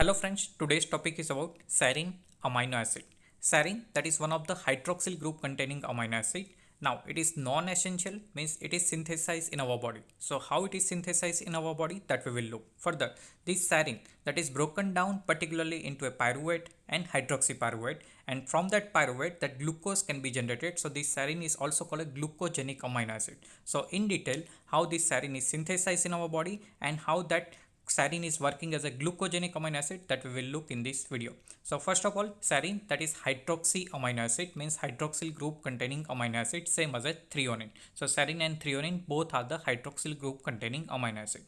Hello friends, today's topic is about serine amino acid. Serine, that is one of the hydroxyl group containing amino acid. Now it is non-essential, means it is synthesized in our body. So how it is synthesized in our body, that we will look. Further, this serine that is broken down particularly into a pyruvate and hydroxypyruvate, and from that pyruvate that glucose can be generated. So this serine is also called a glucogenic amino acid. So in detail, how this serine is synthesized in our body and how that serine is working as a glucogenic amino acid, that we will look in this video. So first of all, serine, that is hydroxy amino acid, means hydroxyl group containing amino acid, same as a threonine. So serine and threonine both are the hydroxyl group containing amino acid.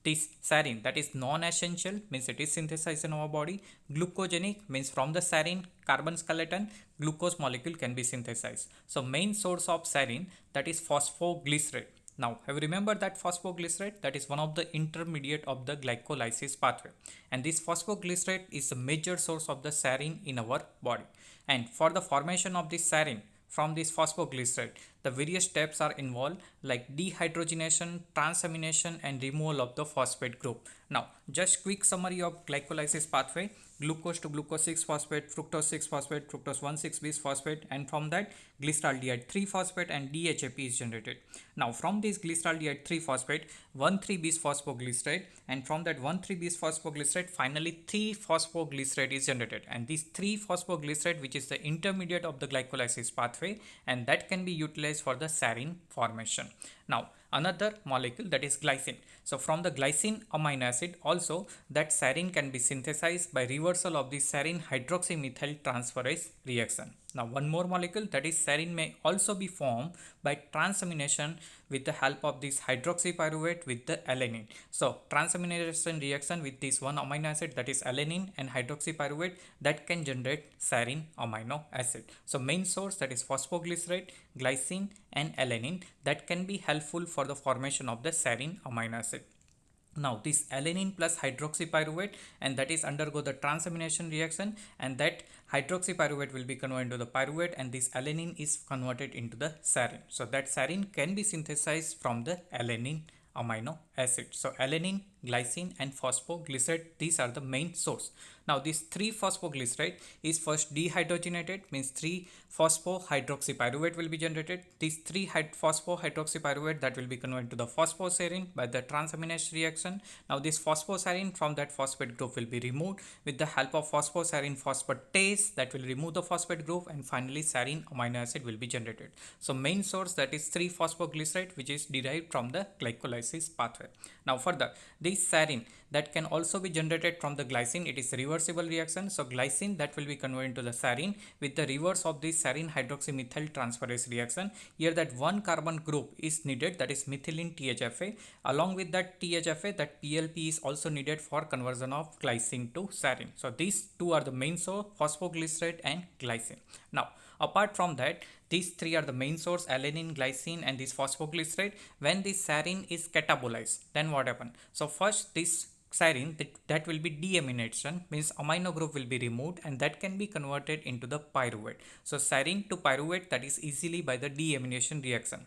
This serine, that is non-essential, means it is synthesized in our body. Glucogenic means from the serine carbon skeleton glucose molecule can be synthesized. So main source of serine, that is phosphoglycerate. Now, have you remember that phosphoglycerate, that is one of the intermediate of the glycolysis pathway, and this phosphoglycerate is the major source of the serine in our body. And for the formation of this serine from this phosphoglycerate, the various steps are involved like dehydrogenation, transamination and removal of the phosphate group. Now, just quick summary of glycolysis pathway: glucose to glucose 6 phosphate, fructose 6 phosphate, fructose 1,6 bis phosphate, and from that glyceraldehyde 3 phosphate and DHAP is generated. Now from this glyceraldehyde 3 phosphate, 1,3 bis phosphoglycerate, and from that 1,3 bis phosphoglycerate finally 3 phosphoglycerate is generated, and this 3 phosphoglycerate, which is the intermediate of the glycolysis pathway, and that can be utilized for the serine formation. Now another molecule, that is glycine. So from the glycine amino acid also, that serine can be synthesized by reversal of the serine hydroxymethyl transferase reaction. Now one more molecule, that is serine, may also be formed by transamination with the help of this hydroxypyruvate with the alanine. So transamination reaction with this one amino acid, that is alanine and hydroxypyruvate, that can generate serine amino acid. So main source, that is phosphoglycerate, glycine and alanine, that can be helpful for the formation of the serine amino acid. Now this alanine plus hydroxypyruvate, and that is undergo the transamination reaction, and that hydroxypyruvate will be converted into the pyruvate, and this alanine is converted into the serine. So that serine can be synthesized from the alanine amino acid. So alanine, glycine and phosphoglycerate, these are the main source. Now this 3 phosphoglycerate is first dehydrogenated, means 3 phosphohydroxypyruvate will be generated. This 3 phosphohydroxypyruvate, that will be converted to the phosphoserine by the transaminase reaction. Now this phosphoserine from that phosphate group will be removed with the help of phosphoserine phosphatase, that will remove the phosphate group, and finally serine amino acid will be generated. So main source, that is 3 phosphoglycerate, which is derived from the glycolysis pathway. Now further, this serine that can also be generated from the glycine, it is reversible reaction. So glycine that will be converted into the serine with the reverse of the serine hydroxymethyl transferase reaction. Here that one carbon group is needed, that is methylene THFA. Along with that THFA, that PLP is also needed for conversion of glycine to serine. So these two are the main source, phosphoglycerate and glycine. Now apart from that, these three are the main source, alanine, glycine and this phosphoglycerate. When this serine is catabolized, then what happens? So first this serine, that will be deamination, means amino group will be removed, and that can be converted into the pyruvate. So serine to pyruvate, that is easily by the deamination reaction.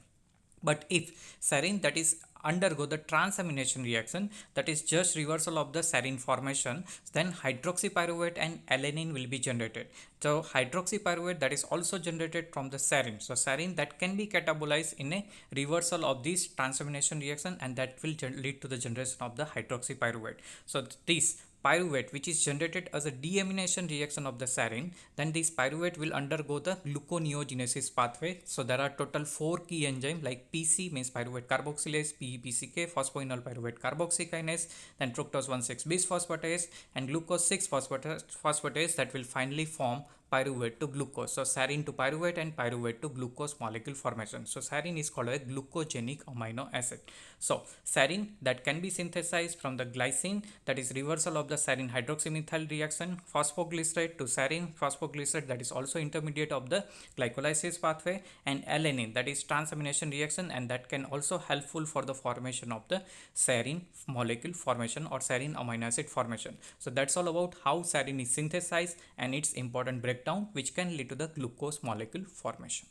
But if serine that is undergo the transamination reaction, that is just reversal of the serine formation, then hydroxypyruvate and alanine will be generated. So hydroxypyruvate that is also generated from the serine. So serine that can be catabolized in a reversal of this transamination reaction, and that will lead to the generation of the hydroxypyruvate. So this pyruvate, which is generated as a deamination reaction of the serine, then this pyruvate will undergo the gluconeogenesis pathway. So there are total 4 key enzymes like PC, means pyruvate carboxylase, PEPCK, phosphoenol pyruvate carboxykinase, then fructose 1,6 bisphosphatase and glucose 6 phosphatase, that will finally form pyruvate to glucose. So serine to pyruvate and pyruvate to glucose molecule formation. So serine is called a glucogenic amino acid. So serine that can be synthesized from the glycine, that is reversal of the serine hydroxymethyl reaction, phosphoglycerate to serine phosphoglycerate, that is also intermediate of the glycolysis pathway, and alanine, that is transamination reaction, and that can also helpful for the formation of the serine molecule formation or serine amino acid formation. So that's all about how serine is synthesized and its important breakdown, which can lead to the glucose molecule formation.